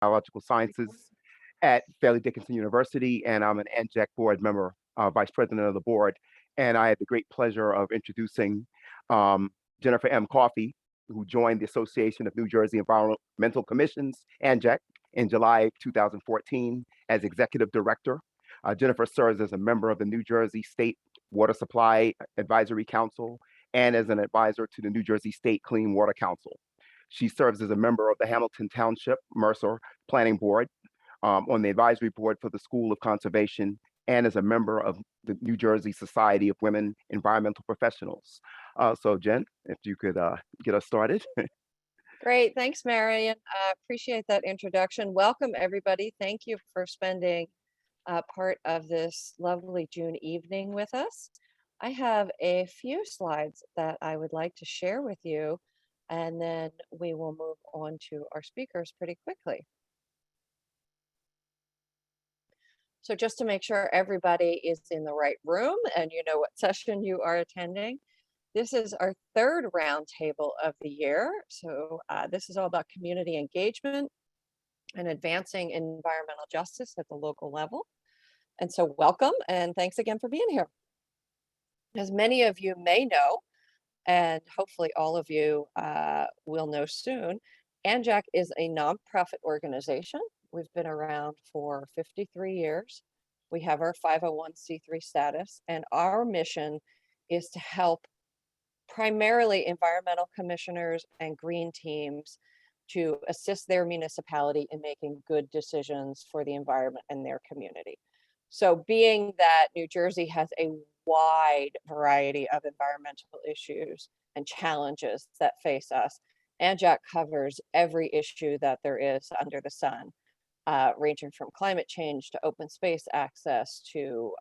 Biological Sciences at Fairleigh Dickinson University, and I'm an NJAC board member, vice president of the board. And I had the great pleasure of introducing Jennifer M. Coffey, who joined the Association of New Jersey Environmental Commissions, ANJAC, in July 2014 as executive director. Jennifer serves as a member of the New Jersey State Water Supply Advisory Council and as an advisor to the New Jersey State Clean Water Council. She serves as a member of the Hamilton Township Mercer Planning Board, on the advisory board for the School of Conservation, and as a member of the New Jersey Society of Women Environmental Professionals. So Jen, if you could get us started. Great, thanks, Marion. Appreciate that introduction. Welcome, everybody. Thank you for spending part of this lovely June evening with us. I have a few slides that I would like to share with you, and then we will move on to our speakers pretty quickly. So just to make sure everybody is in the right room and you know what session you are attending, this is our third roundtable of the year. So this is all about community engagement and advancing environmental justice at the local level. And so welcome and thanks again for being here. As many of you may know, and hopefully all of you will know soon, ANJAC is a nonprofit organization. We've been around for 53 years. We have our 501c3 status, and our mission is to help primarily environmental commissioners and green teams to assist their municipality in making good decisions for the environment and their community. So being that New Jersey has a wide variety of environmental issues and challenges that face us, ANJAC covers every issue that there is under the sun, ranging from climate change to open space access to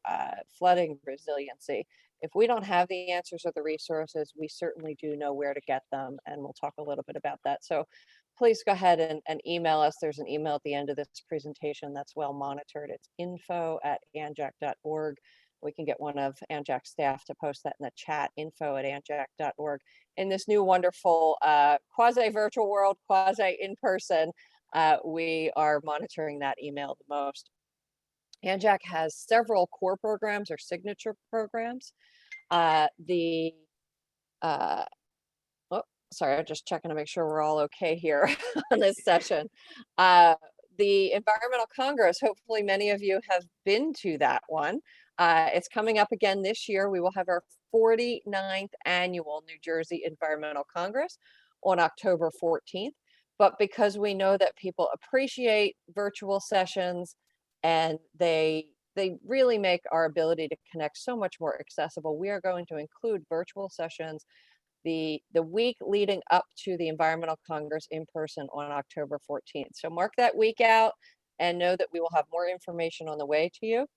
flooding resiliency. If we don't have the answers or the resources, we certainly do know where to get them, and we'll talk a little bit about that. So please go ahead and email us. There's an email at the end of this presentation that's well monitored. It's info@anjac.org. We can get one of ANJAC staff to post that in the chat, info@anjac.org. In this new wonderful quasi-virtual world, quasi-in-person, we are monitoring that email the most. ANJAC has several core programs or signature programs. Oh, sorry, I'm just checking to make sure we're all okay here on this session. The Environmental Congress, hopefully many of you have been to that one. It's coming up again this year. We will have our 49th annual New Jersey Environmental Congress on October 14th. But because we know that people appreciate virtual sessions and they really make our ability to connect so much more accessible, we are going to include virtual sessions the week leading up to the Environmental Congress in person on October 14th. So mark that week out and know that we will have more information on the way to you.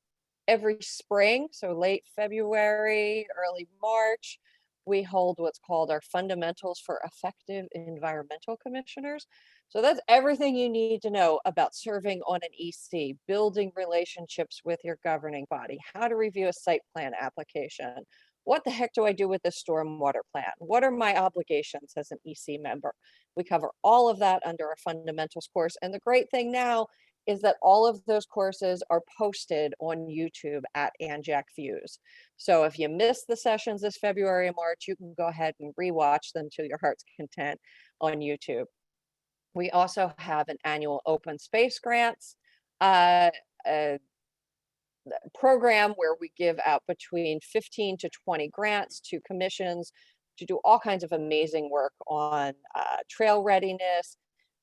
Every spring, so late February, early March, we hold what's called our Fundamentals for Effective Environmental Commissioners. So that's everything you need to know about serving on an EC, building relationships with your governing body, how to review a site plan application. What the heck do I do with the stormwater plan? What are my obligations as an EC member? We cover all of that under our fundamentals course. And the great thing now is that all of those courses are posted on YouTube at ANJAC Views. So if you missed the sessions this February and March, you can go ahead and rewatch them to your heart's content on YouTube. We also have an annual open space grants program where we give out between 15 to 20 grants to commissions to do all kinds of amazing work on trail readiness,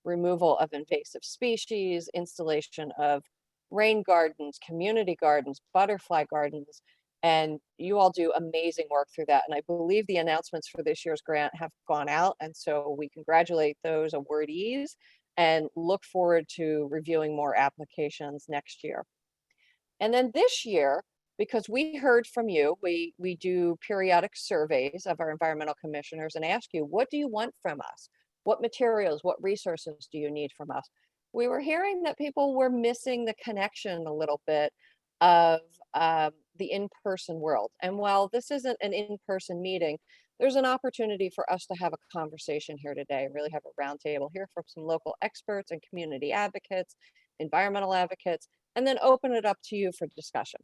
removal of invasive species, installation of rain gardens, community gardens, butterfly gardens, and you all do amazing work through that. And I believe the announcements for this year's grant have gone out, and so we congratulate those awardees and look forward to reviewing more applications next year. And then this year, because we heard from you, we do periodic surveys of our environmental commissioners and ask you, what do you want from us? What materials, what resources do you need from us? We were hearing that people were missing the connection a little bit of the in-person world. And while this isn't an in-person meeting, there's an opportunity for us to have a conversation here today, really have a roundtable, hear from some local experts and community advocates, environmental advocates, and then open it up to you for discussion.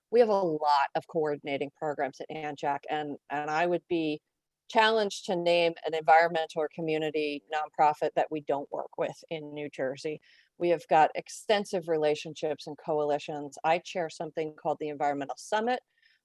We have a lot of coordinating programs at ANJAC, and I would be challenged to name an environmental or community nonprofit that we don't work with in New Jersey. We have got extensive relationships and coalitions. I chair something called the Environmental Summit,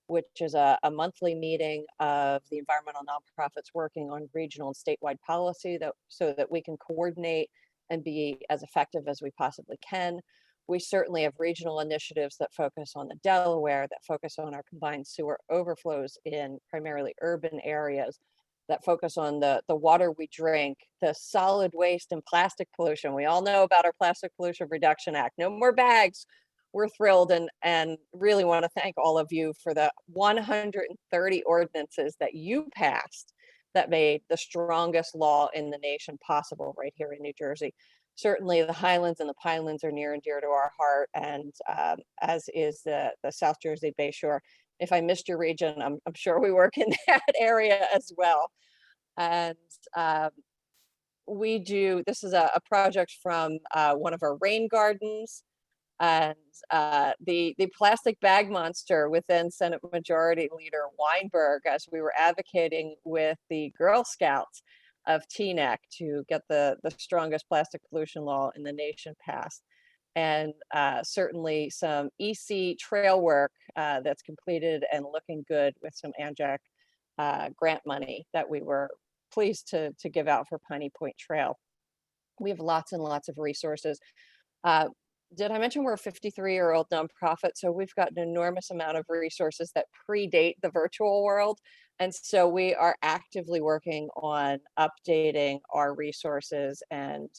which is a monthly meeting of the environmental nonprofits working on regional and statewide policy so that we can coordinate and be as effective as we possibly can. We certainly have regional initiatives that focus on the Delaware, that focus on our combined sewer overflows in primarily urban areas, that focus on the water we drink, the solid waste and plastic pollution. We all know about our Plastic Pollution Reduction Act. No more bags. We're thrilled and really want to thank all of you for the 130 ordinances that you passed that made the strongest law in the nation possible right here in New Jersey. Certainly the Highlands and the Pinelands are near and dear to our heart, and as is the South Jersey Bayshore. If I missed your region, I'm sure we work in that area as well. And this is a project from one of our rain gardens, and the plastic bag monster within Senate Majority Leader Weinberg, as we were advocating with the Girl Scouts of Teaneck to get the strongest plastic pollution law in the nation passed. And certainly some EC trail work that's completed and looking good with some ANJAC grant money that we were pleased to give out for Piney Point Trail. We have lots and lots of resources. Did I mention we're a 53-year-old nonprofit? So we've got an enormous amount of resources that predate the virtual world. And so we are actively working on updating our resources and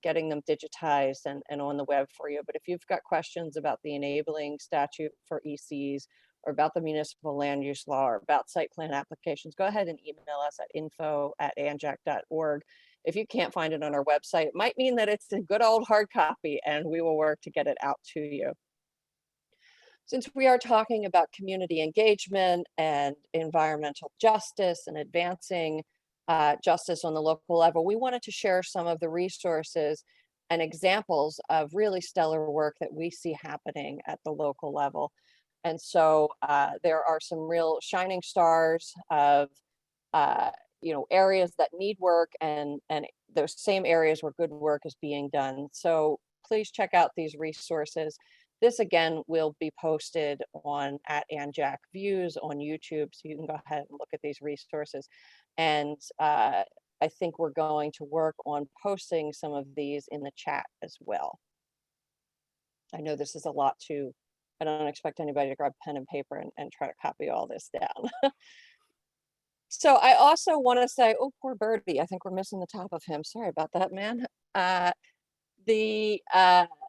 getting them digitized and on the web for you. But if you've got questions about the enabling statute for ECs or about the municipal land use law or about site plan applications, go ahead and email us at info@anjac.org. If you can't find it on our website, it might mean that it's a good old hard copy, and we will work to get it out to you. Since we are talking about community engagement and environmental justice and advancing justice on the local level, we wanted to share some of the resources and examples of really stellar work that we see happening at the local level. And so there are some real shining stars of areas that need work and those same areas where good work is being done. So please check out these resources. This again will be posted on @ANJAC Views on YouTube, so you can go ahead and look at these resources. And I think we're going to work on posting some of these in the chat as well. I know this is a lot too. I don't expect anybody to grab pen and paper and try to copy all this down. So I also want to say, oh, poor Birdie, I think we're missing the top of him. Sorry about that, man. The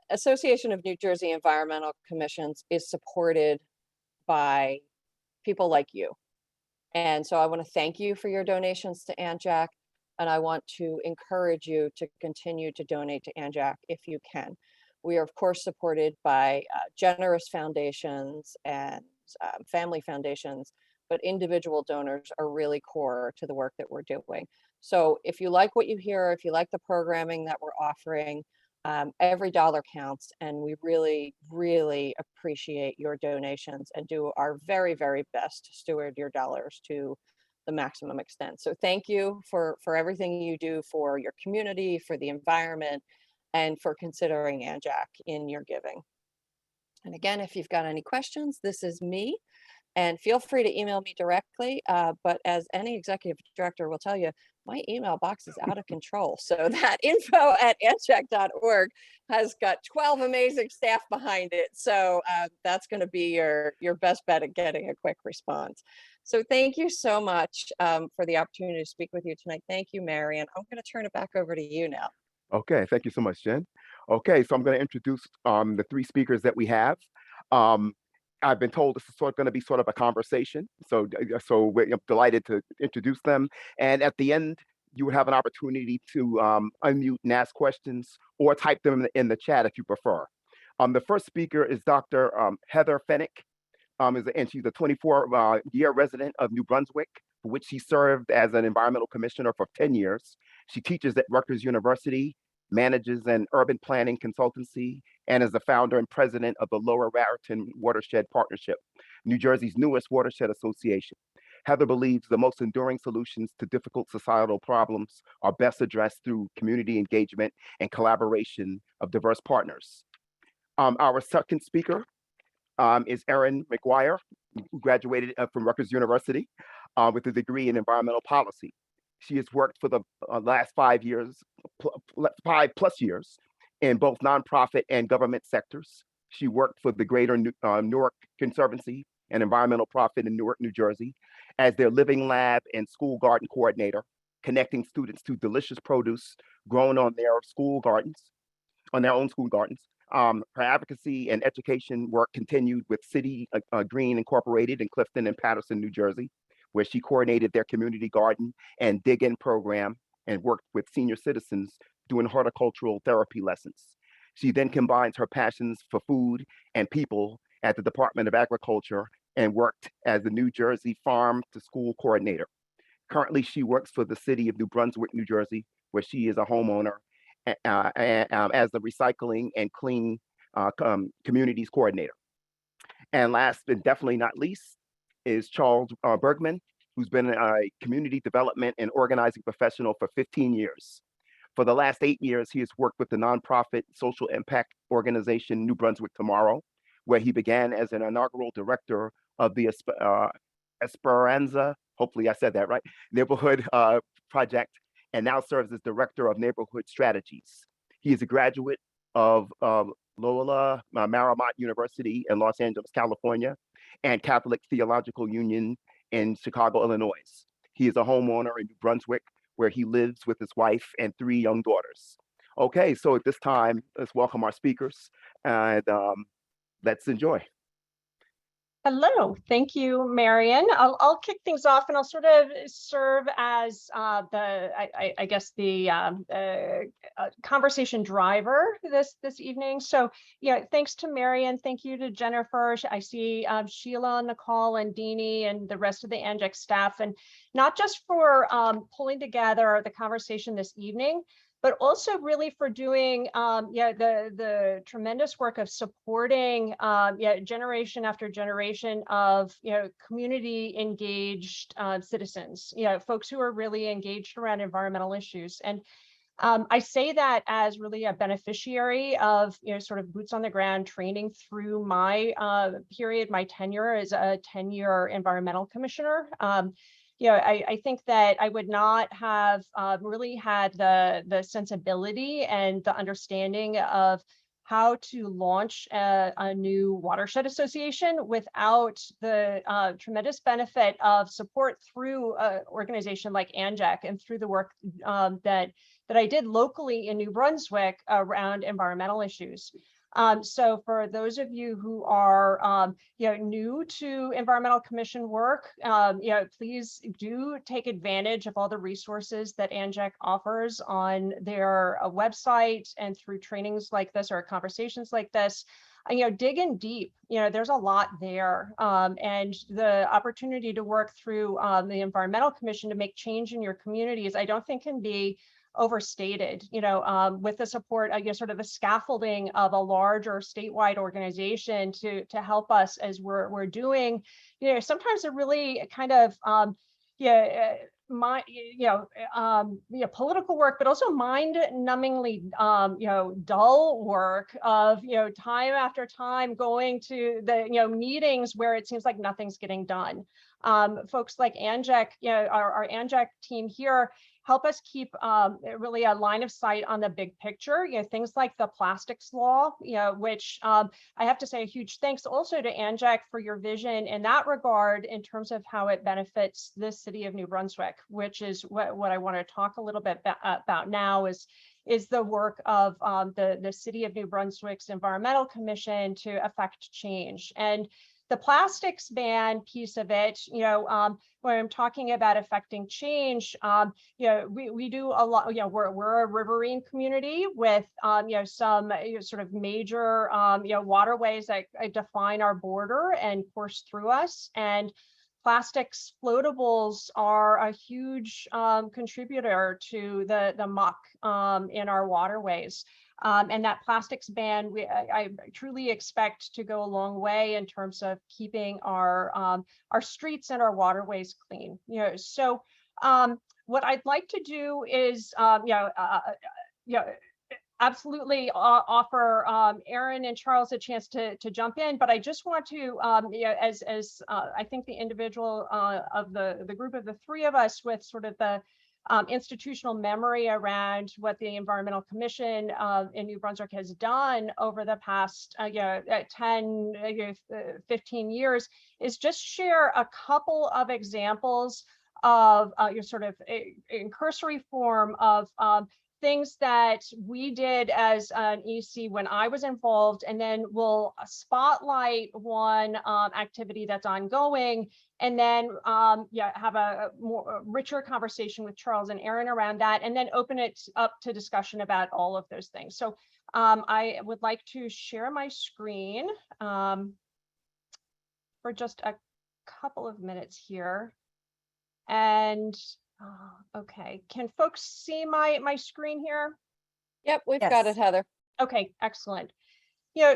Association of New Jersey Environmental Commissions is supported by people like you. And so I want to thank you for your donations to ANJAC, and I want to encourage you to continue to donate to ANJAC if you can. We are, of course, supported by generous foundations and family foundations, but individual donors are really core to the work that we're doing. So if you like what you hear, if you like the programming that we're offering, every dollar counts, and we really, really appreciate your donations and do our very, very best to steward your dollars to the maximum extent. So thank you for everything you do for your community, for the environment, and for considering ANJAC in your giving. And again, if you've got any questions, this is me. And feel free to email me directly, but as any executive director will tell you, my email box is out of control. So that info@anjac.org has got 12 amazing staff behind it. So that's going to be your best bet at getting a quick response. So thank you so much for the opportunity to speak with you tonight. Thank you, Mary. And I'm going to turn it back over to you now. Okay, thank you so much, Jen. Okay, so I'm going to introduce the three speakers that we have. I've been told this is going to be sort of a conversation, so we're delighted to introduce them. And at the end, you would have an opportunity to unmute and ask questions or type them in the chat if you prefer. The first speaker is Dr. Heather Finnick. And she's a 24-year resident of New Brunswick, for which she served as an environmental commissioner for 10 years. She teaches at Rutgers University, manages an urban planning consultancy, and is the founder and president of the Lower Raritan Watershed Partnership, New Jersey's newest watershed association. Heather believes the most enduring solutions to difficult societal problems are best addressed through community engagement and collaboration of diverse partners. Our second speaker is Erin Mcguire, who graduated from Rutgers University with a degree in environmental policy. She has worked for the last 5 years, 5+ years, in both nonprofit and government sectors. She worked for the Greater Newark Conservancy, an environmental profit in Newark, New Jersey, as their living lab and school garden coordinator, connecting students to delicious produce grown on their school gardens, on their own school gardens. Her advocacy and education work continued with City Green Incorporated in Clifton and Patterson, New Jersey, where she coordinated their community garden and dig-in program and worked with senior citizens doing horticultural therapy lessons. She then combines her passions for food and people at the Department of Agriculture and worked as the New Jersey Farm to School Coordinator. Currently, she works for the City of New Brunswick, New Jersey, where she is a homeowner as the Recycling and Clean Communities Coordinator. And last but definitely not least is Charles Bergman, who's been a community development and organizing professional for 15 years. For the last 8 years, he has worked with the nonprofit social impact organization New Brunswick Tomorrow, where he began as an inaugural director of the Esperanza, hopefully I said that right, neighborhood project, and now serves as director of neighborhood strategies. He is a graduate of Loyola Marymount University in Los Angeles, California, and Catholic Theological Union in Chicago, Illinois. He is a homeowner in New Brunswick, where he lives with his wife and 3 young daughters. Okay, so at this time, let's welcome our speakers, and let's enjoy. Hello, thank you, Marion. I'll kick things off, and I'll sort of serve as I guess the conversation driver this evening. So yeah, thanks to Marion, thank you to Jennifer. I see Sheila on the call and Deanie and the rest of the ANJEC staff, and not just for pulling together the conversation this evening, but also really for doing the tremendous work of supporting generation after generation of community engaged citizens, folks who are really engaged around environmental issues. And I say that as really a beneficiary of sort of boots on the ground training through my period, my tenure as a 10-year environmental commissioner. I think that I would not have really had the sensibility and the understanding of how to launch a new watershed association without the tremendous benefit of support through an organization like ANJEC and through the work that I did locally in New Brunswick around environmental issues. So for those of you who are new to environmental commission work, please do take advantage of all the resources that ANJEC offers on their website and through trainings like this or conversations like this. Dig in deep. There's a lot there, and the opportunity to work through the Environmental Commission to make change in your communities, I don't think can be overstated. With the support, I guess, sort of the scaffolding of a larger statewide organization to help us as we're doing, sometimes a really kind of political work, but also mind-numbingly dull work of time after time going to the meetings where it seems like nothing's getting done. Folks like ANJEC, our ANJEC team here, help us keep really a line of sight on the big picture. Things like the plastics law, which I have to say a huge thanks also to ANJEC for your vision in that regard in terms of how it benefits the city of New Brunswick, which is what I want to talk a little bit about now is the work of the City of New Brunswick's Environmental Commission to affect change. And The plastics ban piece of it, when I'm talking about affecting change, we do a lot. We're a riverine community with some sort of major waterways that define our border and course through us. And plastics floatables are a huge contributor to the muck in our waterways. And that plastics ban, I truly expect to go a long way in terms of keeping our streets and our waterways clean. So what I'd like to do is, absolutely offer Erin and Charles a chance to jump in, but I just want to, as I think the individual of the group of the three of us with sort of the institutional memory around what the Environmental Commission in New Brunswick has done over the past 10, 15 years, is just share a couple of examples of your sort of in cursory form of things that we did as an EC when I was involved, and then we'll spotlight one activity that's ongoing, and then have a more richer conversation with Charles and Erin around that, and then open it up to discussion about all of those things. So I would like to share my screen for just a couple of minutes here. And okay, can folks see my screen here? Yep, we've got it, Heather. Okay, excellent.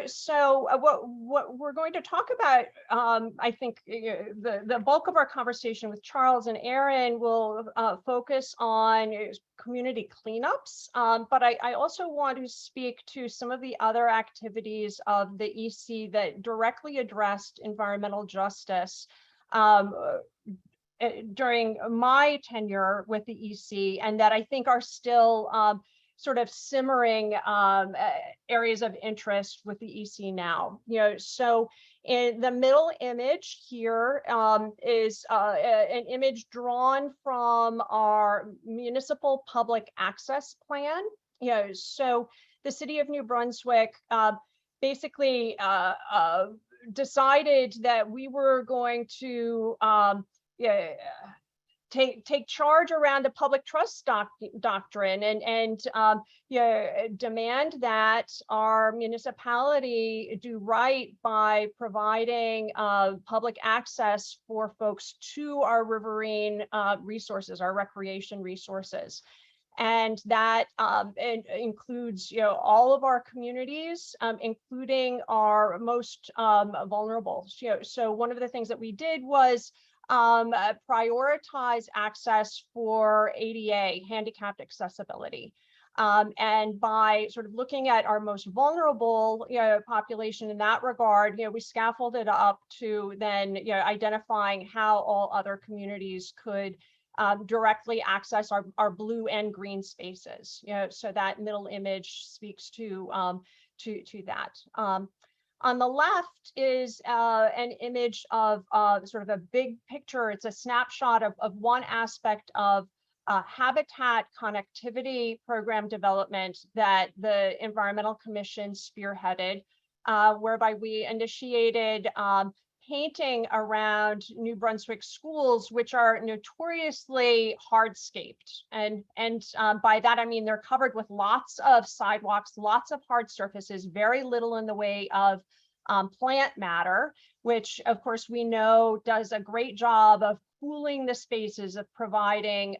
So what we're going to talk about, I think the bulk of our conversation with Charles and Erin will focus on community cleanups, but I also want to speak to some of the other activities of the EC that directly addressed environmental justice during my tenure with the EC, and that I think are still sort of simmering areas of interest with the EC now. So in the middle image here is an image drawn from our municipal public access plan. So the city of New Brunswick basically decided that we were going to take charge around the public trust doctrine and demand that our municipality do right by providing public access for folks to our riverine resources, our recreation resources. And that includes all of our communities, including our most vulnerable. So one of the things that we did was prioritize access for ADA, handicapped accessibility. And by sort of looking at our most vulnerable population in that regard, we scaffolded up to then identifying how all other communities could directly access our blue and green spaces. So that middle image speaks to that. On the left is an image of sort of a big picture. It's a snapshot of one aspect of habitat connectivity program development that the Environmental Commission spearheaded, whereby we initiated painting around New Brunswick schools, which are notoriously hardscaped. And by that, I mean, they're covered with lots of sidewalks, lots of hard surfaces, very little in the way of plant matter, which of course we know does a great job of cooling the spaces, of providing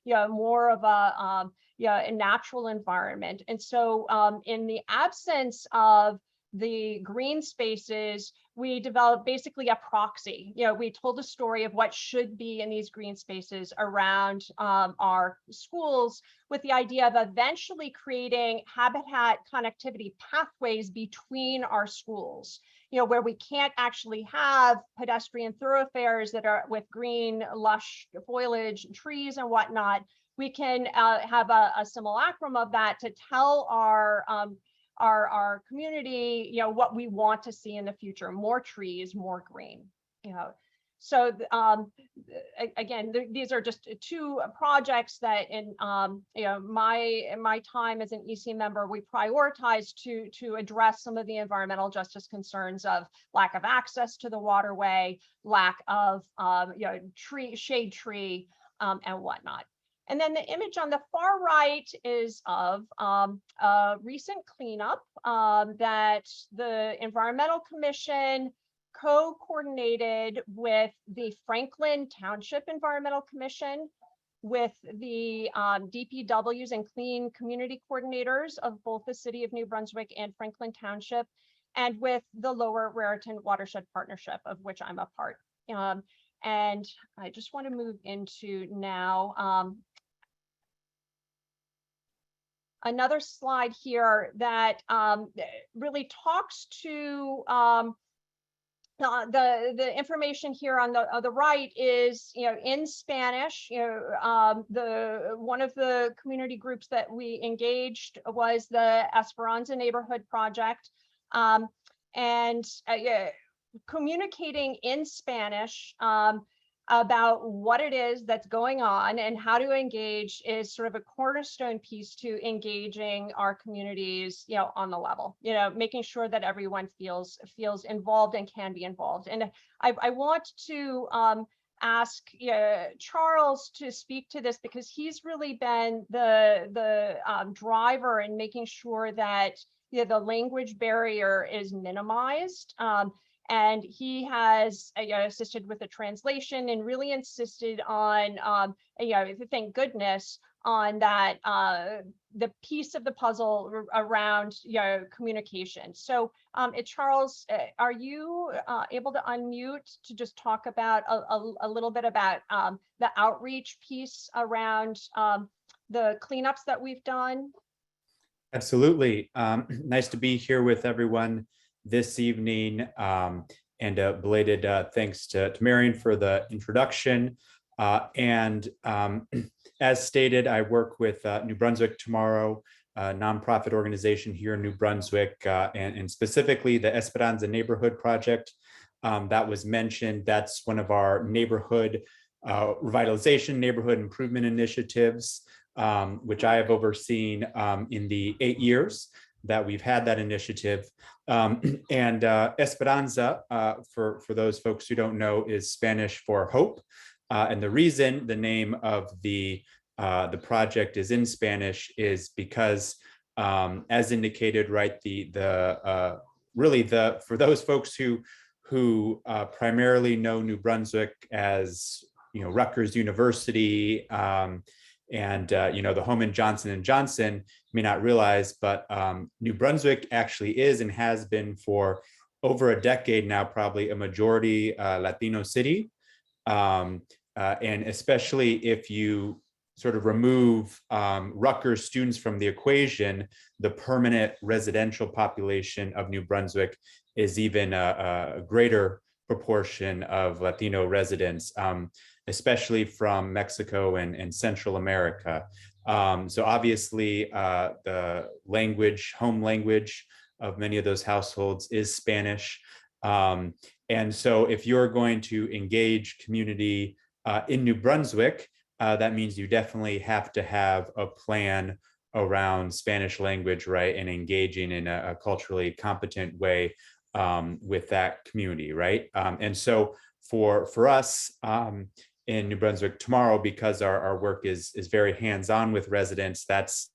more of a natural environment. And so in the absence of the green spaces, we developed basically a proxy. We told a story of what should be in these green spaces around our schools, with the idea of eventually creating habitat connectivity pathways between our schools, where we can't actually have pedestrian thoroughfares that are with green, lush foliage, trees and whatnot. We can have a simulacrum of that to tell our community, what we want to see in the future: more trees, more green. So again, these are just two projects that in my time as an EC member, we prioritized to address some of the environmental justice concerns of lack of access to the waterway, lack of shade tree and whatnot. And then the image on the far right is of a recent cleanup that the Environmental Commission co-coordinated with the Franklin Township Environmental Commission, with the DPWs and clean community coordinators of both the City of New Brunswick and Franklin Township, and with the Lower Raritan Watershed Partnership, of which I'm a part. And I just want to move into now another slide here that really talks to the information here on the right is, in Spanish. One of the community groups that we engaged was the Esperanza Neighborhood Project, and communicating in Spanish about what it is that's going on and how to engage is sort of a cornerstone piece to engaging our communities, on the level, making sure that everyone feels involved and can be involved. And I want to ask Charles to speak to this, because he's really been the driver in making sure that the language barrier is minimized. And he has assisted with the translation and really insisted on, thank goodness, on that, the piece of the puzzle around communication. So Charles, are you able to unmute to just talk about a little bit about the outreach piece around the cleanups that we've done? Absolutely. Nice to be here with everyone this evening, and a belated thanks to Marion for the introduction. And as stated, I work with New Brunswick Tomorrow, a nonprofit organization here in New Brunswick, and specifically the Esperanza Neighborhood Project that was mentioned. That's one of our neighborhood revitalization, neighborhood improvement initiatives, which I have overseen in the 8 years that we've had that initiative. And Esperanza, for those folks who don't know, is Spanish for hope. And the reason the name of the project is in Spanish is because, as indicated, right, for those folks who primarily know New Brunswick as Rutgers University, and the home in Johnson & Johnson, may not realize, but New Brunswick actually is and has been for over a decade now, probably a majority Latino city. And especially if you sort of remove Rutgers students from the equation, the permanent residential population of New Brunswick is even a greater proportion of Latino residents, especially from Mexico and Central America. So obviously the home language of many of those households is Spanish. And so if you're going to engage community in New Brunswick, that means you definitely have to have a plan around Spanish language, right? And engaging in a culturally competent way with that community, right? And so for us, in New Brunswick Tomorrow, because our work is very hands-on with residents, that's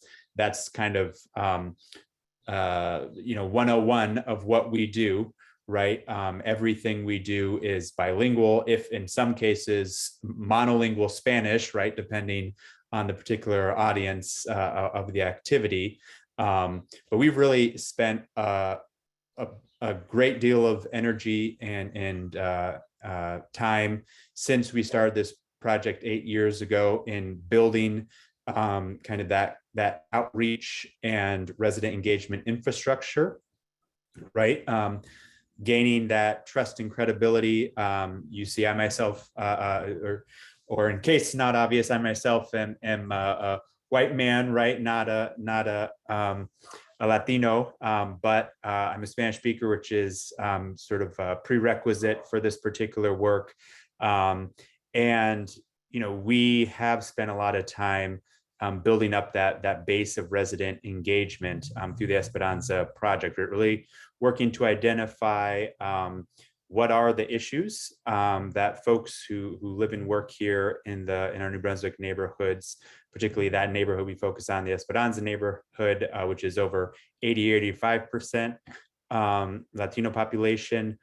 kind of 101 of what we do, right? Everything we do is bilingual, if in some cases monolingual Spanish, right, depending on the particular audience of the activity. But we've really spent a great deal of energy and time since we started this project 8 years ago in building kind of that outreach and resident engagement infrastructure, right? Gaining that trust and credibility. You see, I myself, or in case not obvious, I myself am a white man, right? Not a Latino, but I'm a Spanish speaker, which is sort of a prerequisite for this particular work. And we have spent a lot of time building up that base of resident engagement through the Esperanza project. We're really working to identify what are the issues that folks who live and work here in our New Brunswick neighborhoods, particularly that neighborhood we focus on, the Esperanza neighborhood, which is over 85% Latino population.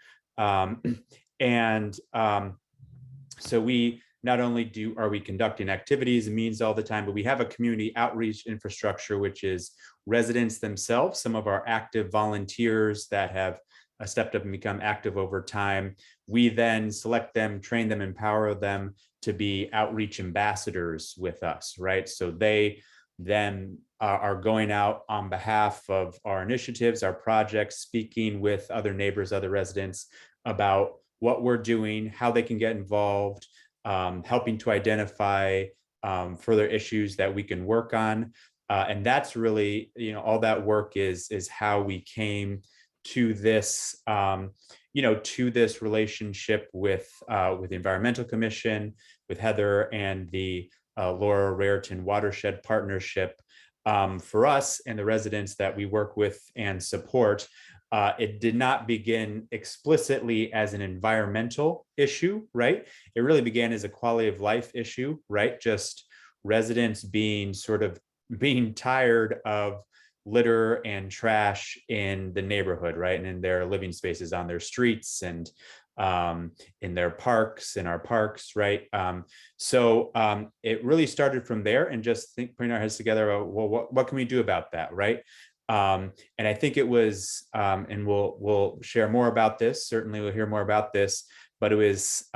So we not only are we conducting activities and means all the time, but we have a community outreach infrastructure, which is residents themselves, some of our active volunteers that have stepped up and become active over time. We then select them, train them, empower them to be outreach ambassadors with us, right? So they then are going out on behalf of our initiatives, our projects, speaking with other neighbors, other residents about what we're doing, how they can get involved, helping to identify further issues that we can work on. And that's really, all that work is how we came to this, to this relationship with the Environmental Commission, with Heather and the Laura Raritan Watershed Partnership. For us and the residents that we work with and support, it did not begin explicitly as an environmental issue, right? It really began as a quality of life issue, right? Just residents being tired of litter and trash in the neighborhood, right? And in their living spaces, on their streets, and in their parks, in our parks, right? So it really started from there, and just putting our heads together, well, what can we do about that, right? And I think it was, and we'll share more about this, certainly we'll hear more about this, but it was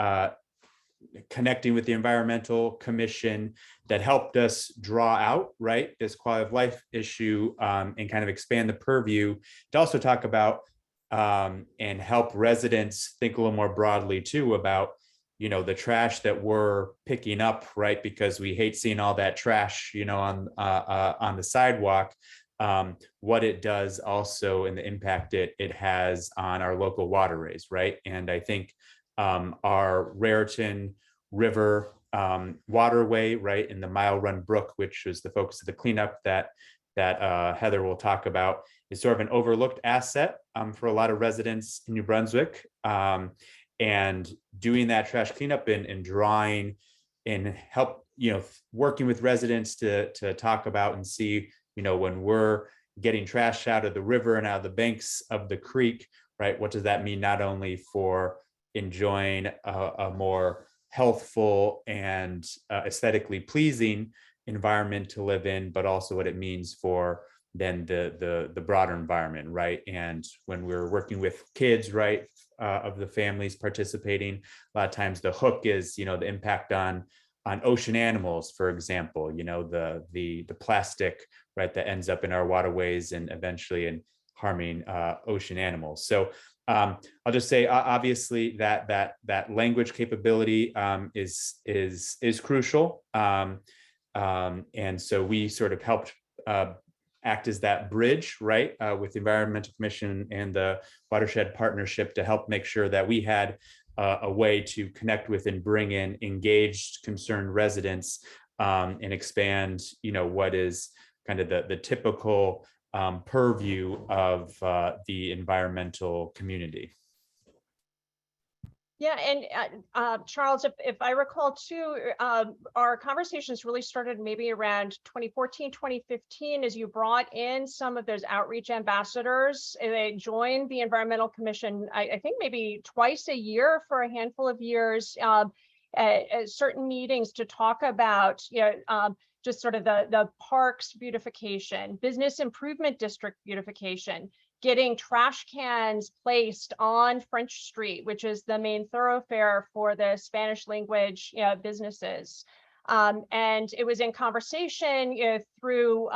connecting with the Environmental Commission that helped us draw out, right, this quality of life issue, and kind of expand the purview to also talk about and help residents think a little more broadly too about, the trash that we're picking up, right? Because we hate seeing all that trash, on the sidewalk. What it does also, and the impact it has on our local waterways, right? And I think our Raritan River waterway, right, in the Mile Run Brook, which was the focus of the cleanup that Heather will talk about, is sort of an overlooked asset for a lot of residents in New Brunswick. And doing that trash cleanup and drawing and help, working with residents to talk about and see, when we're getting trash out of the river and out of the banks of the creek, right, what does that mean not only for enjoying a more healthful and aesthetically pleasing environment to live in, but also what it means for then the broader environment, right? And when we're working with kids, right, of the families participating, a lot of times the hook is, the impact on ocean animals, for example, the plastic, right, that ends up in our waterways and eventually in harming ocean animals. So I'll just say, obviously, that language capability is crucial, and so we sort of helped act as that bridge, right, with the Environmental Commission and the Watershed Partnership to help make sure that we had a way to connect with and bring in engaged, concerned residents, and expand, what is kind of the typical purview of the environmental community. Yeah, and Charles, if I recall too, our conversations really started maybe around 2014, 2015, as you brought in some of those outreach ambassadors. They joined the Environmental Commission, I think maybe twice a year for a handful of years, at certain meetings to talk about, just sort of the parks beautification, business improvement district beautification, getting trash cans placed on French Street, which is the main thoroughfare for the Spanish language businesses. And it was in conversation through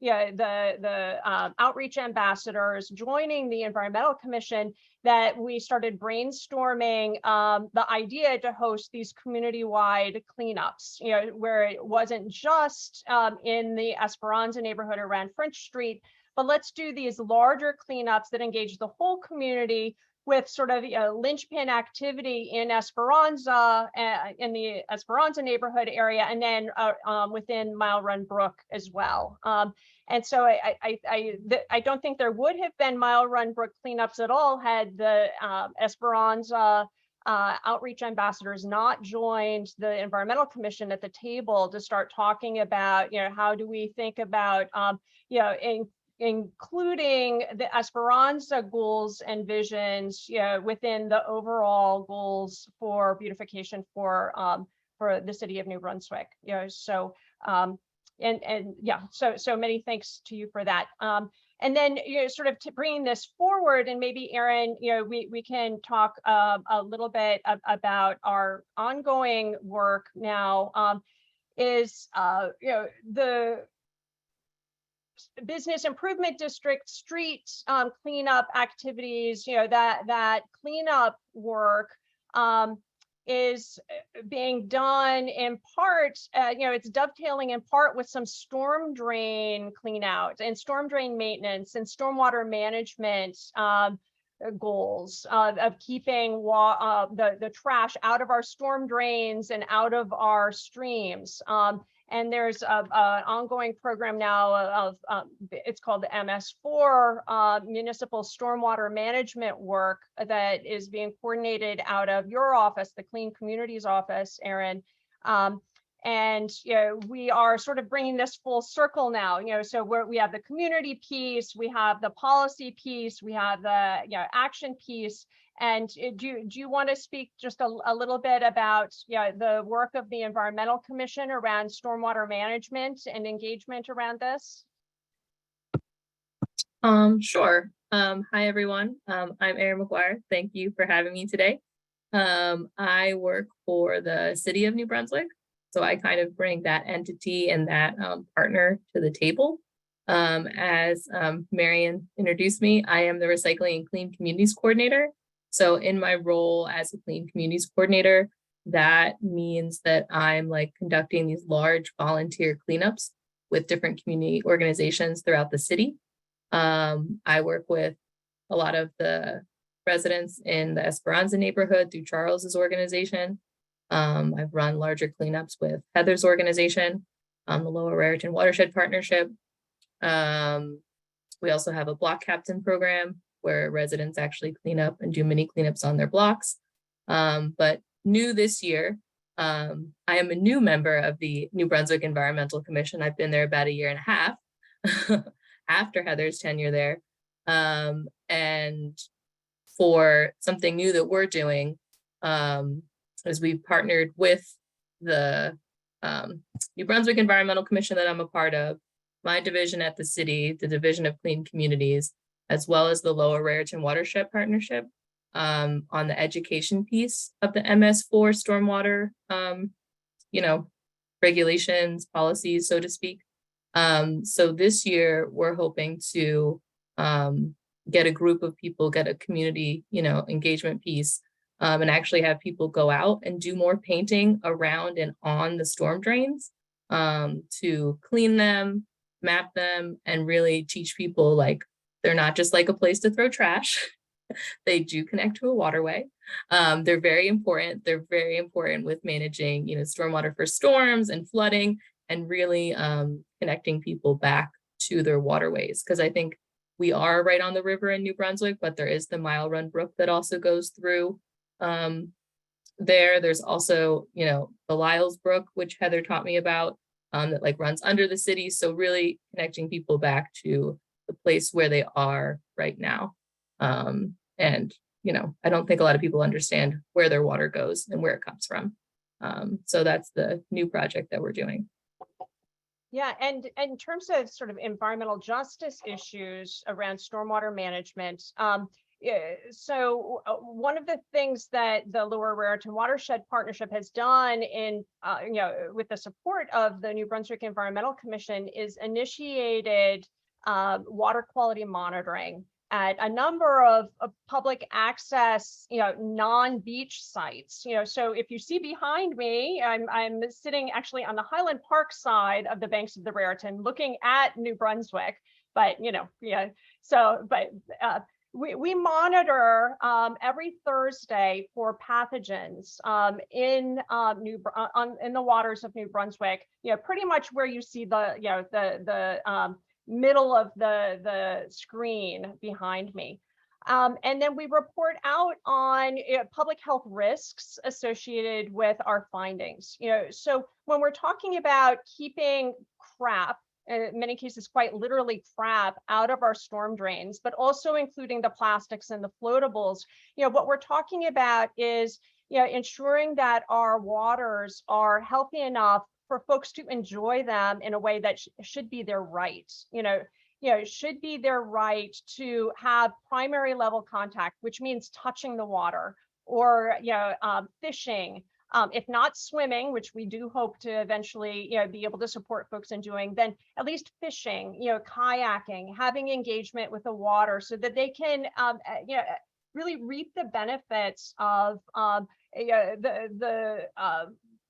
the outreach ambassadors joining the Environmental Commission that we started brainstorming the idea to host these community-wide cleanups, where it wasn't just in the Esperanza neighborhood around French Street, but let's do these larger cleanups that engage the whole community with sort of linchpin activity in Esperanza, in the Esperanza neighborhood area, and then within Mile Run Brook as well. And so I don't think there would have been Mile Run Brook cleanups at all had the Esperanza outreach ambassadors not joined the Environmental Commission at the table to start talking about, how do we think about, including the Esperanza goals and visions, within the overall goals for beautification for the city of New Brunswick. So so many thanks to you for that. And then, sort of bringing this forward, and maybe Erin, we can talk a little bit about our ongoing work now. Is the business improvement district street cleanup activities, that cleanup work is being done in part, it's dovetailing in part with some storm drain clean out and storm drain maintenance and stormwater management goals of keeping the trash out of our storm drains and out of our streams. And there's an ongoing program now of, it's called the MS4, Municipal Stormwater Management work that is being coordinated out of your office, the Clean Communities office, Erin. And we are sort of bringing this full circle now. So we have the community piece, we have the policy piece, we have the action piece. And do you want to speak just a little bit about the work of the Environmental Commission around stormwater management and engagement around this? Sure. Hi, everyone. I'm Erin Mcguire. Thank you for having me today. I work for the city of New Brunswick. So I kind of bring that entity and that partner to the table. As Marion introduced me, I am the Recycling and Clean Communities Coordinator. So in my role as a Clean Communities Coordinator, that means that I'm conducting these large volunteer cleanups with different community organizations throughout the city. I work with a lot of the residents in the Esperanza neighborhood through Charles's organization. I've run larger cleanups with Heather's organization, the Lower Raritan Watershed Partnership. We also have a block captain program where residents actually clean up and do mini cleanups on their blocks. But new this year, I am a new member of the New Brunswick Environmental Commission. I've been there about 1.5 years after Heather's tenure there. And for something new that we're doing, is we've partnered with the New Brunswick Environmental Commission that I'm a part of, my division at the city, the Division of Clean Communities, as well as the Lower Raritan Watershed Partnership on the education piece of the MS4 stormwater, regulations, policies, so to speak. So this year we're hoping to get a group of people, get a community, engagement piece, and actually have people go out and do more painting around and on the storm drains to clean them, map them, and really teach people they're not just a place to throw trash. They do connect to a waterway. They're very important. They're very important with managing, stormwater for storms and flooding, and really connecting people back to their waterways. Because I think we are right on the river in New Brunswick, but there is the Mile Run Brook that also goes through there. There's also, the Lyles Brook, which Heather taught me about, that runs under the city. So really connecting people back to the place where they are right now. And, I don't think a lot of people understand where their water goes and where it comes from. So that's the new project that we're doing. Yeah, and in terms of sort of environmental justice issues around stormwater management, so one of the things that the Lower Raritan Watershed Partnership has done in, with the support of the New Brunswick Environmental Commission is initiated water quality monitoring at a number of public access, non-beach sites. So if you see behind me, I'm sitting actually on the Highland Park side of the banks of the Raritan, looking at New Brunswick. But we monitor every Thursday for pathogens in in the waters of New Brunswick. Pretty much where you see the the middle of the screen behind me. And then we report out on public health risks associated with our findings. So when we're talking about keeping crap, in many cases quite literally crap, out of our storm drains, but also including the plastics and the floatables, what we're talking about is ensuring that our waters are healthy enough for folks to enjoy them in a way that should be their right. It should be their right to have primary level contact, which means touching the water, or fishing. If not swimming, which we do hope to eventually be able to support folks in doing, then at least fishing, kayaking, having engagement with the water so that they can really reap the benefits of the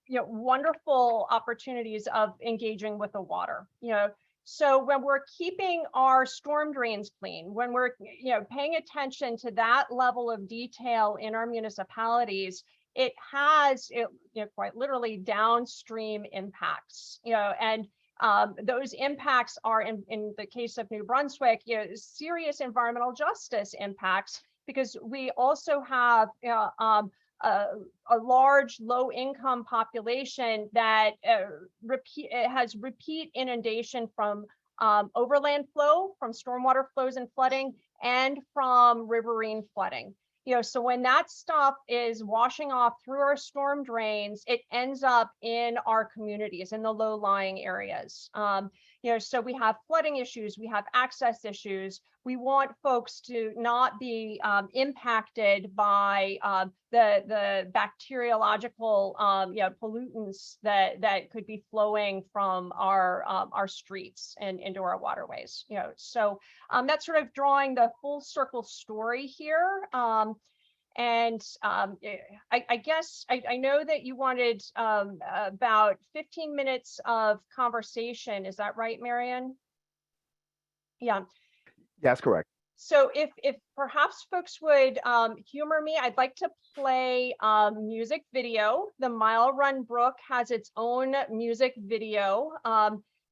wonderful opportunities of engaging with the water. So when we're keeping our storm drains clean, when we're paying attention to that level of detail in our municipalities, it has quite literally downstream impacts. And those impacts are in the case of New Brunswick, serious environmental justice impacts, because we also have a large low-income population that has repeat inundation from overland flow, from stormwater flows and flooding, and from riverine flooding. So when that stuff is washing off through our storm drains, it ends up in our communities, in the low-lying areas. So we have flooding issues, we have access issues. We want folks to not be impacted by the bacteriological pollutants that could be flowing from our streets and into our waterways. So that's sort of drawing the full circle story here. And I guess I know that you wanted about 15 minutes of conversation. Is that right, Marion? Yeah. That's correct. So if perhaps folks would humor me, I'd like to play music video. The Mile Run Brook has its own music video.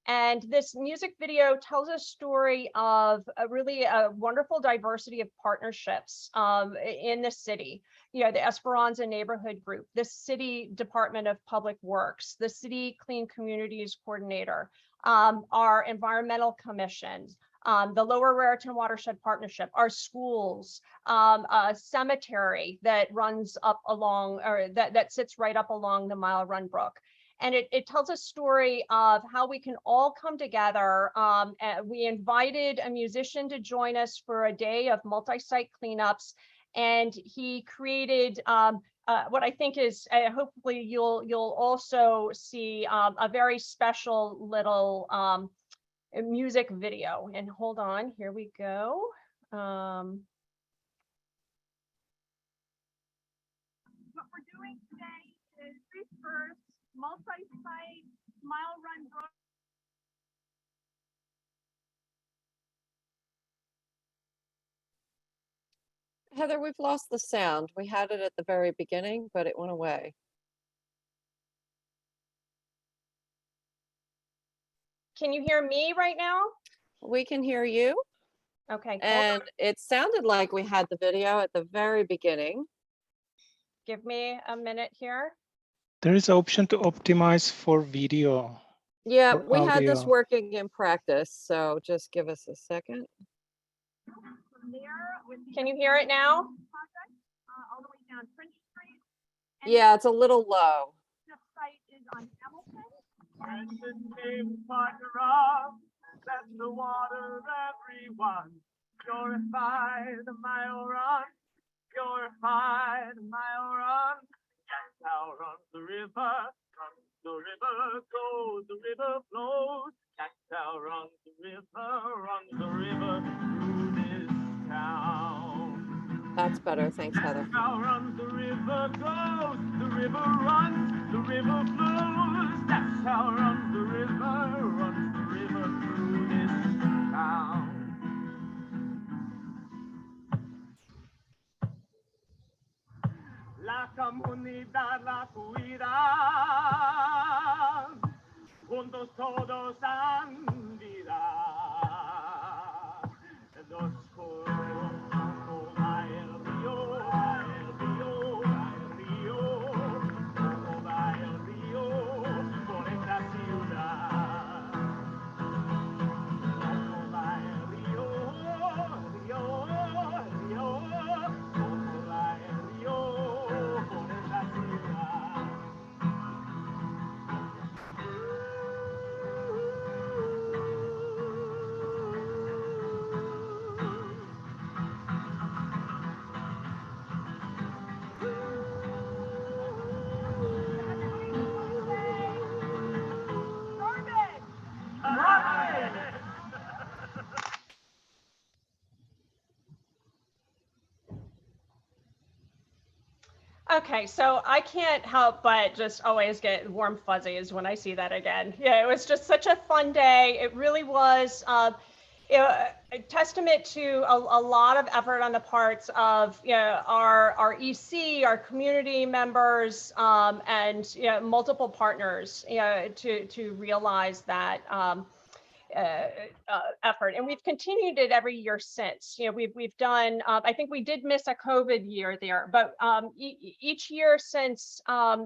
And this music video tells a story of really a wonderful diversity of partnerships in the city. The Esperanza Neighborhood Group, the City Department of Public Works, the City Clean Communities Coordinator, our environmental commissions, the Lower Raritan Watershed Partnership, our schools, a cemetery that runs up along, or that sits right up along the Mile Run Brook. And it tells a story of how we can all come together. We invited a musician to join us for a day of multi-site cleanups, and he created what I think is, hopefully you'll also see a very special little music video. And hold on, here we go. What we're doing today is first multi-site Mile Run Brook. Heather, we've lost the sound. We had it at the very beginning, but it went away. Can you hear me right now? We can hear you. Okay. And it sounded like we had the video at the very beginning. Give me a minute here. There is an option to optimize for video. Yeah, or we had this audio. working in practice, so just give us a second. Can you hear it now? Yeah, it's a little low. And the name partner of, that's the water everyone. Purify the mile run, purify the mile run. That's how runs the river goes, the river flows. That's how runs the river through this town. That's better. Thanks, Heather. That's how runs the river goes, the river runs, the river flows. That's how runs the river through this town. la comunidad la cuida, juntos todos andarán. Los coros como va el río, como va el río por esta ciudad. Como va el río, como va el río por esta ciudad. Okay, so I can't help but just always get warm fuzzies when I see that again. Yeah, it was just such a fun day. It really was a testament to a lot of effort on the parts of our EC, our community members, and multiple partners to realize that effort, and we've continued it every year since. We've done. I think we did miss a COVID year there, but each year since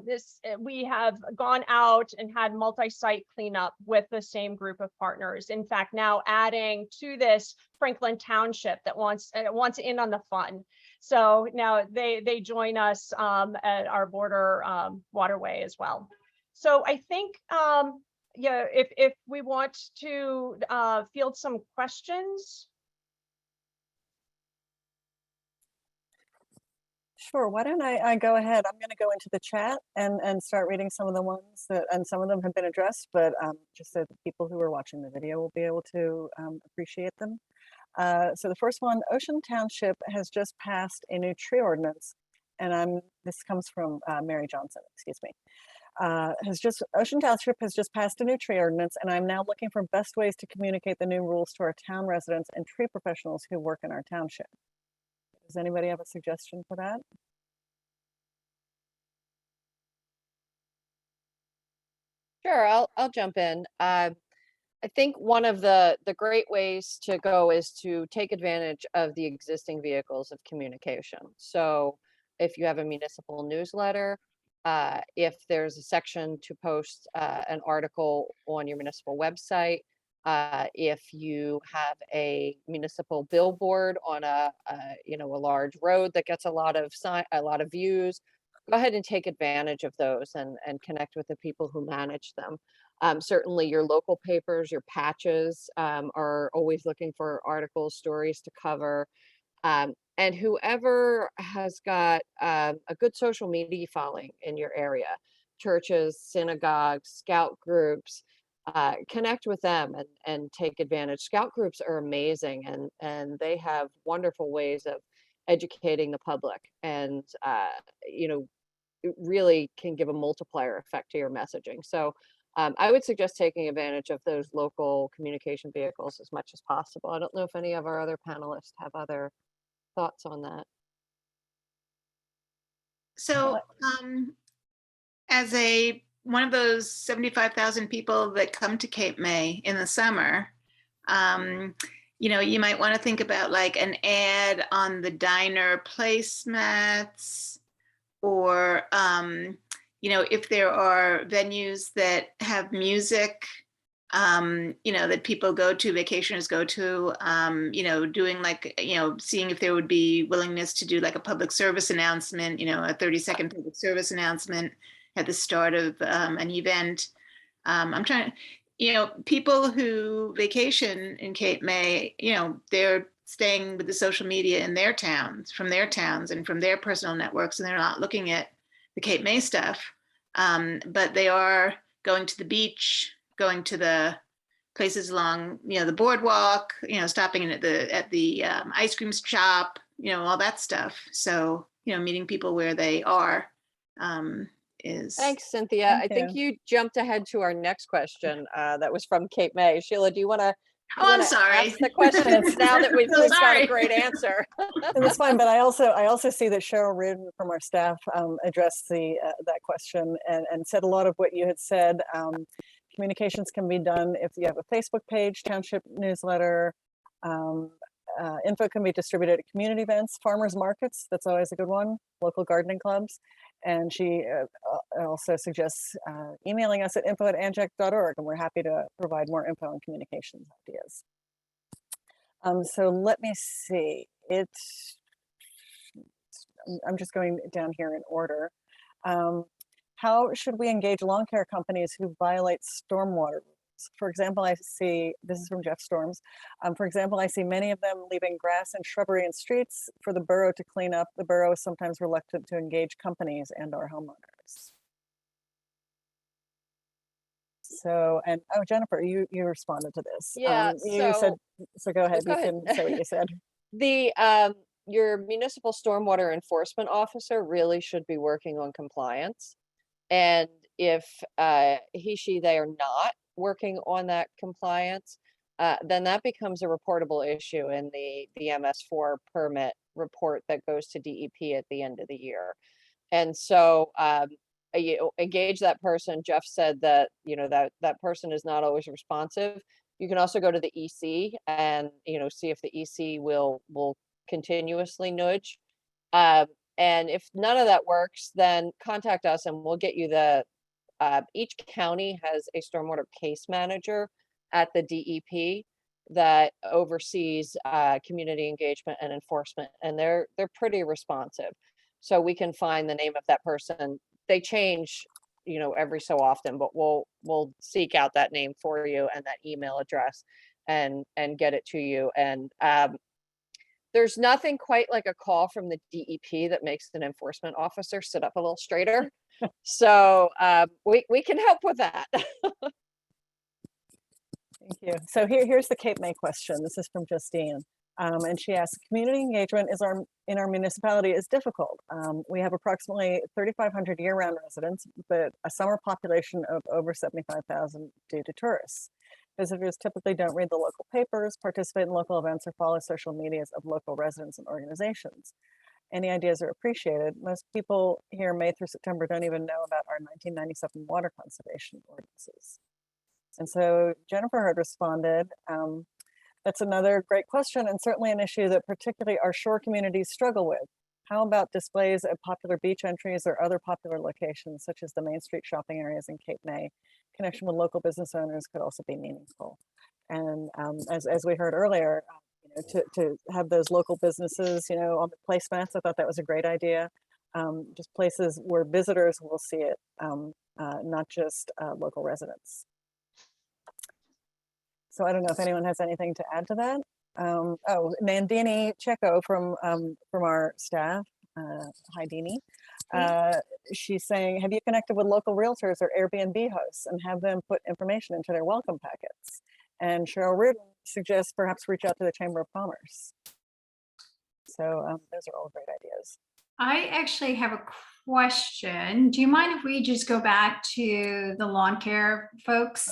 this, we have gone out and had multi-site cleanup with the same group of partners. In fact, now adding to this Franklin Township that wants in on the fun. So now they join us at our border waterway as well. So I think. Yeah, if we want to field some questions. Sure, why don't I go ahead? I'm going to go into the chat and start reading some of the ones that, and some of them have been addressed, but just so the people who are watching the video will be able to appreciate them. So the first one, Ocean Township has just passed a new tree ordinance, and this comes from Mary Johnson, excuse me. Ocean Township has just passed a new tree ordinance, and I'm now looking for best ways to communicate the new rules to our town residents and tree professionals who work in our township. Does anybody have a suggestion for that? Sure, I'll jump in. I think one of the great ways to go is to take advantage of the existing vehicles of communication. So if you have a municipal newsletter, if there's a section to post an article on your municipal website, if you have a municipal billboard on a large road that gets a lot of views, go ahead and take advantage of those and connect with the people who manage them. Certainly your local papers, your patches are always looking for articles, stories to cover. And whoever has got a good social media following in your area, churches, synagogues, scout groups, connect with them and take advantage. Scout groups are amazing, and they have wonderful ways of educating the public, and it really can give a multiplier effect to your messaging. So I would suggest taking advantage of those local communication vehicles as much as possible. I don't know if any of our other panelists have other thoughts on that. So as one of those 75,000 people that come to Cape May in the summer, you might want to think about like an ad on the diner placemats, or if there are venues that have music, that people go to, vacationers go to, doing like, seeing if there would be willingness to do like a public service announcement, a 30-second public service announcement at the start of an event. I'm trying to, people who vacation in Cape May, they're staying with the social media in their towns, from their towns and from their personal networks, and they're not looking at the Cape May stuff, but they are going to the beach, going to the places along, the boardwalk, stopping at the ice cream shop, all that stuff. So, meeting people where they are is. Thanks, Cynthia. I think you jumped ahead to our next question that was from Cape May. Sheila, do you want to Oh, I'm sorry. Ask the questions now that we've So got a sorry. great answer. And that's fine, but I also see that Cheryl Reardon from our staff addressed that question and said a lot of what you had said. Communications can be done if you have a Facebook page, township newsletter. Info can be distributed at community events, farmers markets. That's always a good one. Local gardening clubs. And she also suggests emailing us at info@anjec.org, and we're happy to provide more info and communications ideas. So let me see. I'm just going down here in order. How should we engage lawn care companies who violate stormwater rules? For example, I see, this is from Jeff Storms. For example, I see many of them leaving grass and shrubbery in streets for the borough to clean up. The borough is sometimes reluctant to engage companies and our homeowners. So, and oh, Jennifer, you responded to this. Yeah, you said, so go ahead, go you ahead. can say what you said. Your municipal stormwater enforcement officer really should be working on compliance. And if he, she, they are not working on that compliance, then that becomes a reportable issue in the MS4 permit report that goes to DEP at the end of the year. And so you engage that person. Jeff said that, that person is not always responsive. You can also go to the EC and, see if the EC will continuously nudge. And if none of that works, then contact us and we'll get you each county has a stormwater case manager at the DEP that oversees community engagement and enforcement, and they're pretty responsive. So we can find the name of that person. They change, every so often, but we'll seek out that name for you and that email address and get it to you. And there's nothing quite like a call from the DEP that makes an enforcement officer sit up a little straighter. So we can help with that. Thank you. So here's the Cape May question. This is from Justine. And she asks, community engagement in our municipality is difficult. We have approximately 3,500 year-round residents, but a summer population of over 75,000 due to tourists. Visitors typically don't read the local papers, participate in local events, or follow social medias of local residents and organizations. Any ideas are appreciated. Most people here May through September don't even know about our 1997 water conservation ordinances. And so Jennifer had responded, that's another great question and certainly an issue that particularly our shore communities struggle with. How about displays at popular beach entries or other popular locations such as the Main Street shopping areas in Cape May? Connection with local business owners could also be meaningful. And as we heard earlier, to have those local businesses, on the placemats, I thought that was a great idea. Just places where visitors will see it, not just local residents. So I don't know if anyone has anything to add to that. Oh, Nandini Checo from our staff, hi Dini. She's saying, have you connected with local realtors or Airbnb hosts and have them put information into their welcome packets? And Cheryl Reardon suggests perhaps reach out to the Chamber of Commerce. So those are all great ideas. I actually have a question. Do you mind if we just go back to the lawn care folks?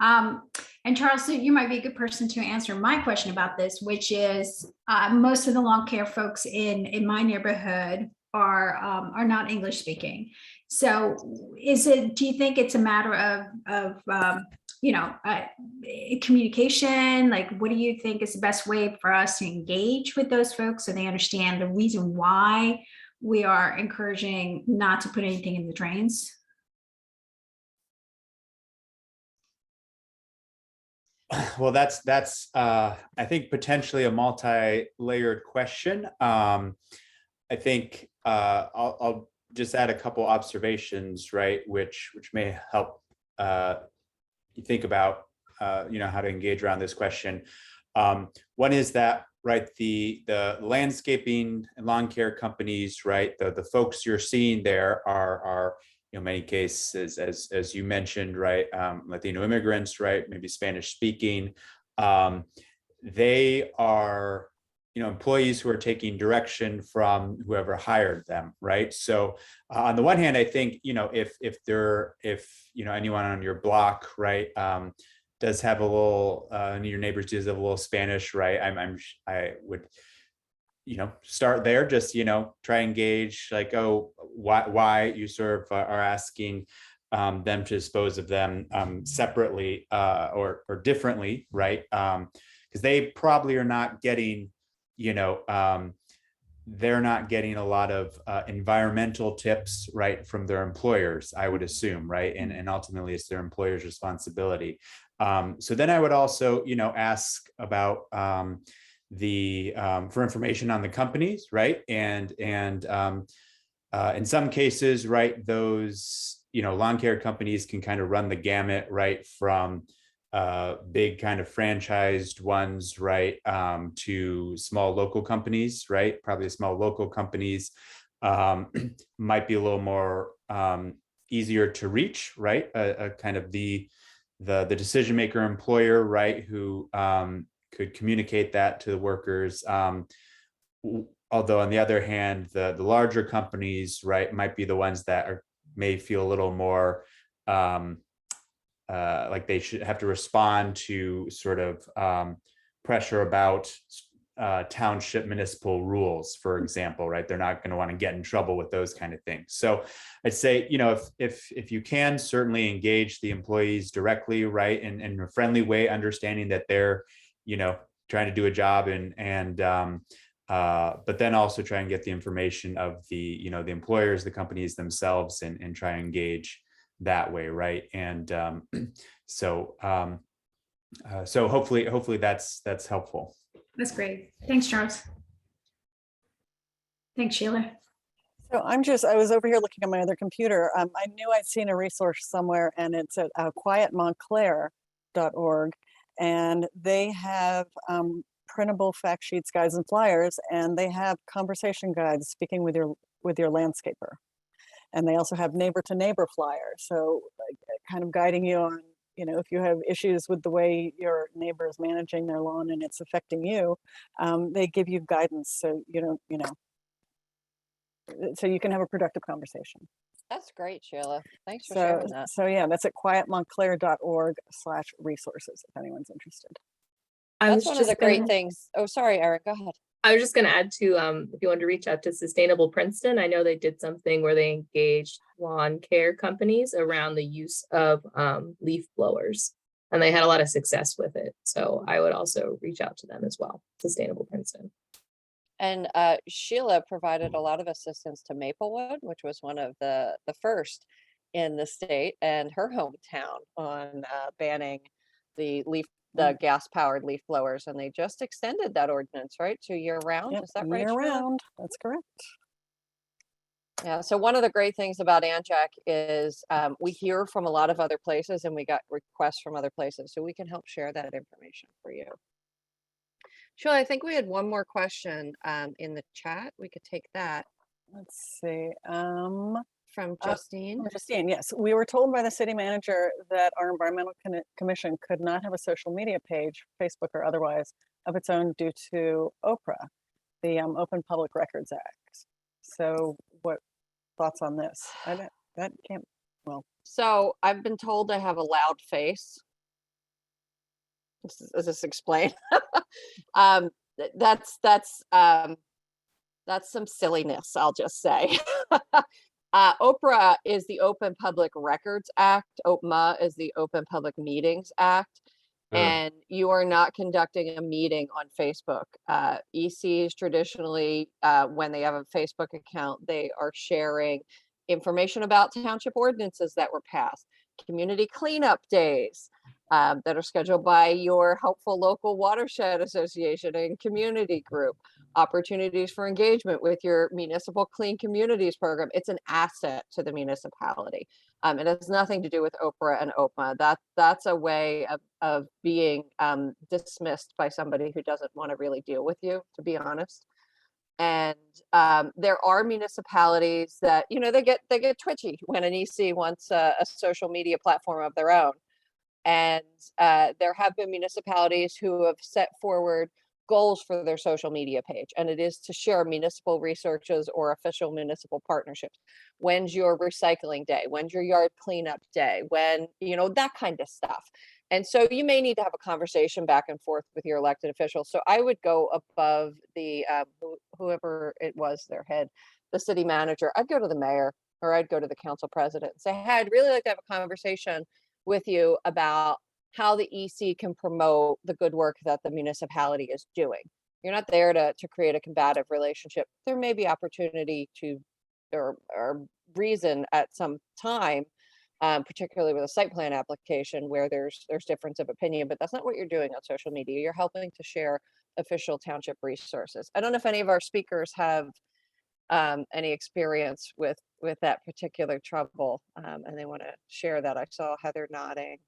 And Charles, you might be a good person to answer my question about this, which is most of the lawn care folks in my neighborhood are not English speaking. So do you think it's a matter of communication? Like, what do you think is the best way for us to engage with those folks so they understand the reason why we are encouraging not to put anything in the drains? Well, that's I think potentially a multi-layered question. I think I'll just add a couple observations, right, which may help you think about how to engage around this question. One is that, right, the landscaping and lawn care companies, right, the folks you're seeing there are in many cases, as you mentioned, right, Latino immigrants, right, maybe Spanish speaking. They are, employees who are taking direction from whoever hired them, right? So on the one hand, I think, if anyone on your block, right, does have a little, your neighbors does have a little Spanish, right? I would, start there, just, try and engage, like, oh, why you sort of are asking them to dispose of them separately or differently, right? Because they probably are not getting, they're not getting a lot of environmental tips, right, from their employers, I would assume, right? And ultimately it's their employer's responsibility. So then I would also, ask about for information on the companies, right? And in some cases, right, those, lawn care companies can kind of run the gamut, right, from big kind of franchised ones, right, to small local companies, right? Probably small local companies might be a little more easier to reach, right? Kind of the decision maker employer, right, who could communicate that to the workers. Although on the other hand, the larger companies, right, might be the ones that may feel a little more like they should have to respond to sort of pressure about township municipal rules, for example, right? They're not going to want to get in trouble with those kind of things. So I'd say, if you can, certainly engage the employees directly, right, in a friendly way, understanding that they're, trying to do a job, but then also try and get the information of the, the employers, the companies themselves, and try and engage that way, right? And so hopefully that's helpful. That's great. Thanks, Charles. Thanks, Sheila. So I was over here looking at my other computer. I knew I'd seen a resource somewhere, and it's at quietmontclair.org, and they have printable fact sheets, guides, and flyers, and they have conversation guides, speaking with your landscaper. And they also have neighbor to neighbor flyers, so like kind of guiding you on, if you have issues with the way your neighbor is managing their lawn and it's affecting you, they give you guidance, so so you can have a productive conversation. That's great, Sheila. Thanks for sharing that. So yeah, that's at quietmontclair.org/resources if anyone's interested. That's one of the great things. Oh, sorry, Erin, go ahead. I was just going to add to, if you want to reach out to Sustainable Princeton, I know they did something where they engaged lawn care companies around the use of leaf blowers, and they had a lot of success with it. So I would also reach out to them as well, Sustainable Princeton. And Sheila provided a lot of assistance to Maplewood, which was one of the first in the state and her hometown on banning the gas-powered leaf blowers, and they just extended that ordinance, right, to year-round. Yep, is that right? Year-round, that's correct. Yeah. So one of the great things about ANJAC is we hear from a lot of other places, and we got requests from other places, so we can help share that information for you. Sheila, I think we had one more question in the chat. We could take that. Let's see. From Justine. Justine, yes. We were told by the city manager that our environmental commission could not have a social media page, Facebook or otherwise, of its own due to OPRA, the Open Public Records Act. So what thoughts on this? That can't, well. So I've been told I have a loud face. Does this explain? That's some silliness, I'll just say. OPRA is the Open Public Records Act. OPMA is the Open Public Meetings Act. And you are not conducting a meeting on Facebook. ECs traditionally, when they have a Facebook account, they are sharing information about township ordinances that were passed, community cleanup days that are scheduled by your helpful local watershed association and community group, opportunities for engagement with your municipal clean communities program. It's an asset to the municipality. It has nothing to do with OPRA and OPMA. That's a way of being dismissed by somebody who doesn't want to really deal with you, to be honest. And there are municipalities that, they get twitchy when an EC wants a social media platform of their own. And there have been municipalities who have set forward goals for their social media page, and it is to share municipal resources or official municipal partnerships. When's your recycling day? When's your yard cleanup day? When, that kind of stuff. And so you may need to have a conversation back and forth with your elected officials. So I would go above the whoever it was, their head, the city manager. I'd go to the mayor, or I'd go to the council president and say, hey, I'd really like to have a conversation with you about how the EC can promote the good work that the municipality is doing. You're not there to create a combative relationship. There may be opportunity to, or reason at some time, particularly with a site plan application where there's difference of opinion, but that's not what you're doing on social media. You're helping to share official township resources. I don't know if any of our speakers have any experience with that particular trouble, and they want to share that. I saw Heather nodding.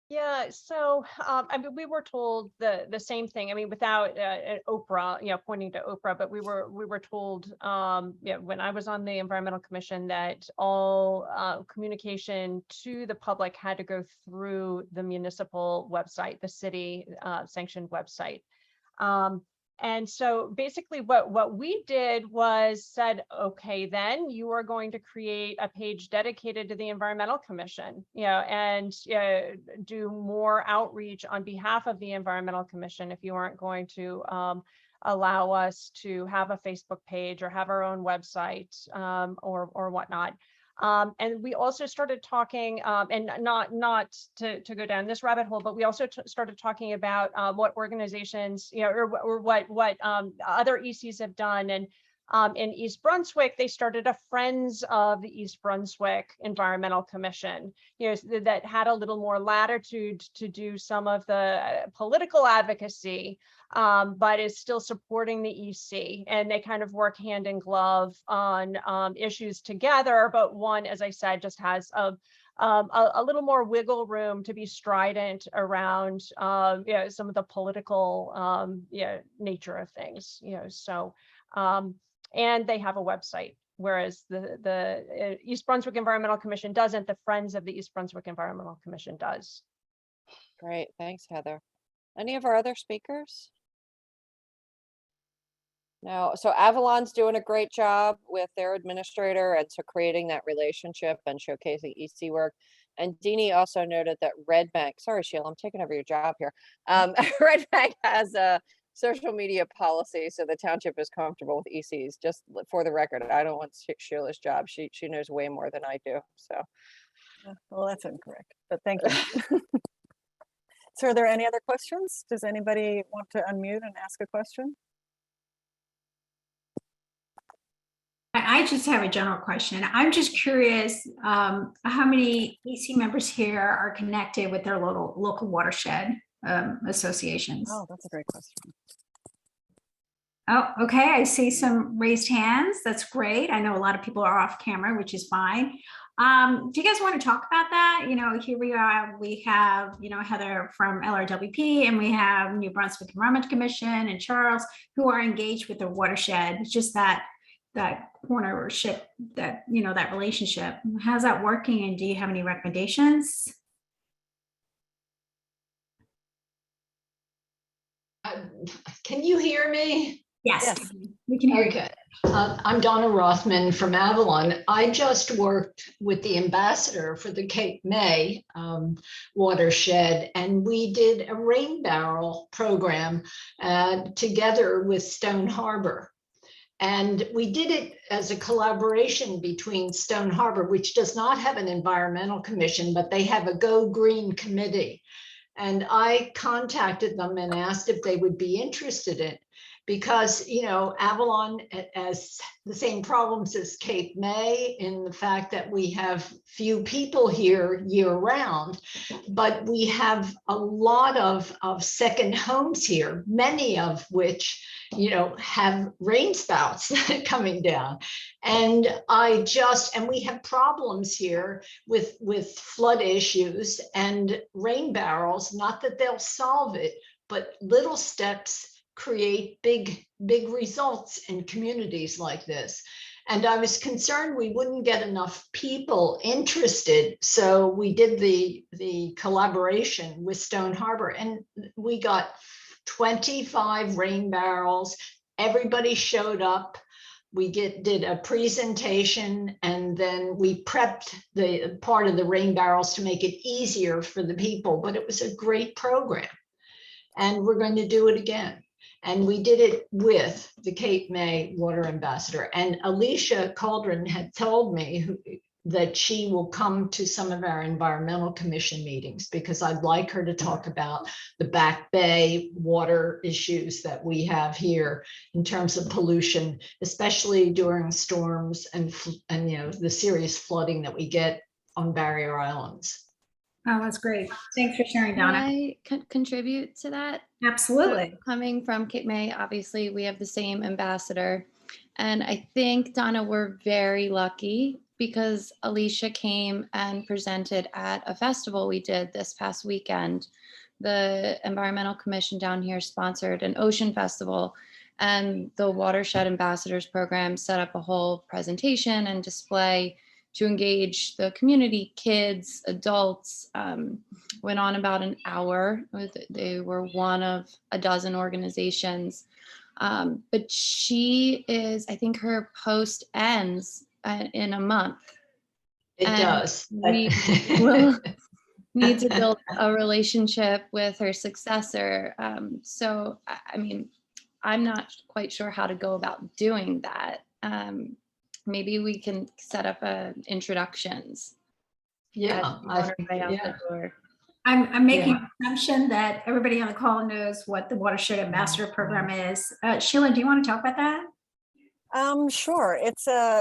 Yeah, so I mean, we were told the same thing. I mean, without Oprah, pointing to Oprah, but we were told, when I was on the Environmental Commission, that all communication to the public had to go through the municipal website, the city sanctioned website. And so basically what we did was said, okay, then you are going to create a page dedicated to the Environmental Commission, and do more outreach on behalf of the Environmental Commission if you aren't going to allow us to have a Facebook page or have our own website or whatnot. And we also started talking, and not to go down this rabbit hole, but we also started talking about what organizations, or what other ECs have done. And in East Brunswick, they started a Friends of the East Brunswick Environmental Commission, that had a little more latitude to do some of the political advocacy, but is still supporting the EC, and they kind of work hand in glove on issues together. But one, as I said, just has a little more wiggle room to be strident around some of the political nature of things. So and they have a website, whereas the East Brunswick Environmental Commission doesn't. The Friends of the East Brunswick Environmental Commission does. Great, thanks, Heather. Any of our other speakers? No, so Avalon's doing a great job with their administrator, and so creating that relationship and showcasing EC work. And Deanie also noted that Red Bank, sorry, Sheila, I'm taking over your job here. Red Bank has a social media policy, so the township is comfortable with ECs. Just for the record, I don't want Sheila's job. She knows way more than I do. So, well, that's incorrect, but thank you. So are there any other questions? Does anybody want to unmute and ask a question? I just have a general question. I'm just curious how many EC members here are connected with their local watershed associations? Oh, that's a great question. Oh, okay. I see some raised hands. That's great. I know a lot of people are off camera, which is fine. Do you guys want to talk about that? Here we are. We have, Heather from LRWP, and we have New Brunswick Environment Commission and Charles, who are engaged with the watershed. It's just that partnership, that relationship. How's that working? And do you have any recommendations? Can you hear me? Yes. We can hear you. Okay. I'm Donna Rothman from Avalon. I just worked with the ambassador for the Cape May watershed, and we did a rain barrel program together with Stone Harbor. And we did it as a collaboration between Stone Harbor, which does not have an environmental commission, but they have a Go Green committee. And I contacted them and asked if they would be interested in it, because, Avalon has the same problems as Cape May in the fact that we have few people here year round, but we have a lot of second homes here, many of which, have rain spouts coming down. And we have problems here with flood issues and rain barrels, not that they'll solve it, but little steps create big results in communities like this. And I was concerned we wouldn't get enough people interested. So we did the collaboration with Stone Harbor, and we got 25 rain barrels. Everybody showed up. did a presentation, and then we prepped the part of the rain barrels to make it easier for the people, but it was a great program. And we're going to do it again. And we did it with the Cape May Water Ambassador. And Alicia Cauldron had told me that she will come to some of our environmental commission meetings, because I'd like her to talk about the Back Bay water issues that we have here in terms of pollution, especially during storms and the serious flooding that we get on barrier islands. Oh, that's great. Thanks for sharing, Can Donna. I contribute to that? Absolutely. So coming from Cape May, obviously we have the same ambassador. And I think, Donna, we're very lucky because Alicia came and presented at a festival we did this past weekend. The Environmental Commission down here sponsored an ocean festival, and the Watershed Ambassadors program set up a whole presentation and display to engage the community, kids, adults. Went on about an hour. They were one of a dozen organizations. But she is, I think her post ends in a month. It does. We will need to build a relationship with her successor. So, I mean, I'm not quite sure how to go about doing that. Maybe we can set up introductions. Yeah, I'm making an assumption that everybody on the call knows what the Watershed Ambassador Program is. Sheila, do you want to talk about that? Sure. Let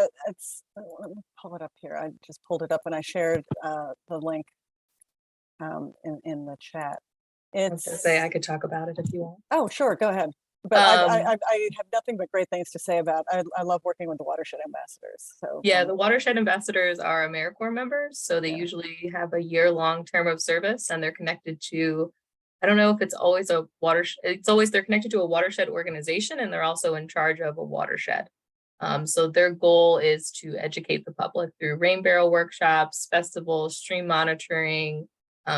me pull it up here. I just pulled it up and I shared the link in the chat. I was gonna say I could talk about it if you want. Oh, sure. Go ahead. But I have nothing but great things to say about. I love working with the Watershed Ambassadors. So yeah, the Watershed Ambassadors are AmeriCorps members, so they usually have a year-long term of service, and they're connected to. I don't know if it's always a watershed. It's always they're connected to a watershed organization, and they're also in charge of a watershed. So their goal is to educate the public through rain barrel workshops, festivals, stream monitoring,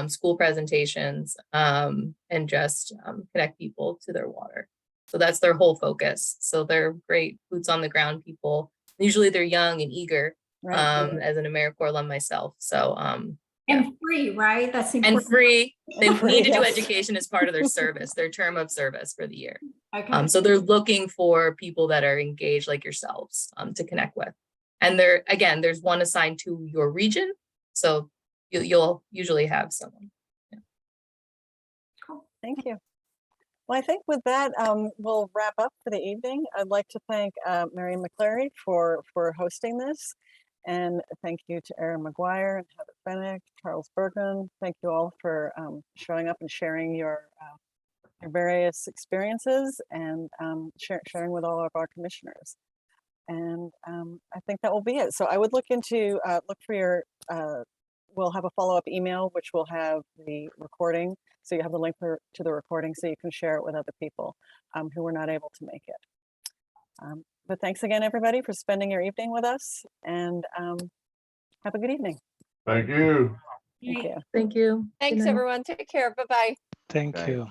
school presentations, and just connect people to their water. So that's their whole focus. So they're great boots on the ground people. Usually they're young and eager, as an AmeriCorps alum myself. So and free, right? That's important. And free. They need to do education as part of their service, their term of service for the year. Okay. So they're looking for people that are engaged like yourselves to connect with. And there's one assigned to your region. So you'll usually have someone. Yeah. Cool. Thank you. Well, I think with that, we'll wrap up for the evening. I'd like to thank Erin McGuire for hosting this. And thank you to Erin Mcguire and Heather Finnick, Charles Bergman. Thank you all for showing up and sharing your various experiences and sharing with all of our commissioners. And I think that will be it. So I would look for your, we'll have a follow-up email, which will have the recording. So you have the link to the recording so you can share it with other people who were not able to make it. But thanks again, everybody, for spending your evening with us, and have a good evening. Thank you. Thank you. Thank you. Thanks, everyone. Take care. Bye-bye. Thank you.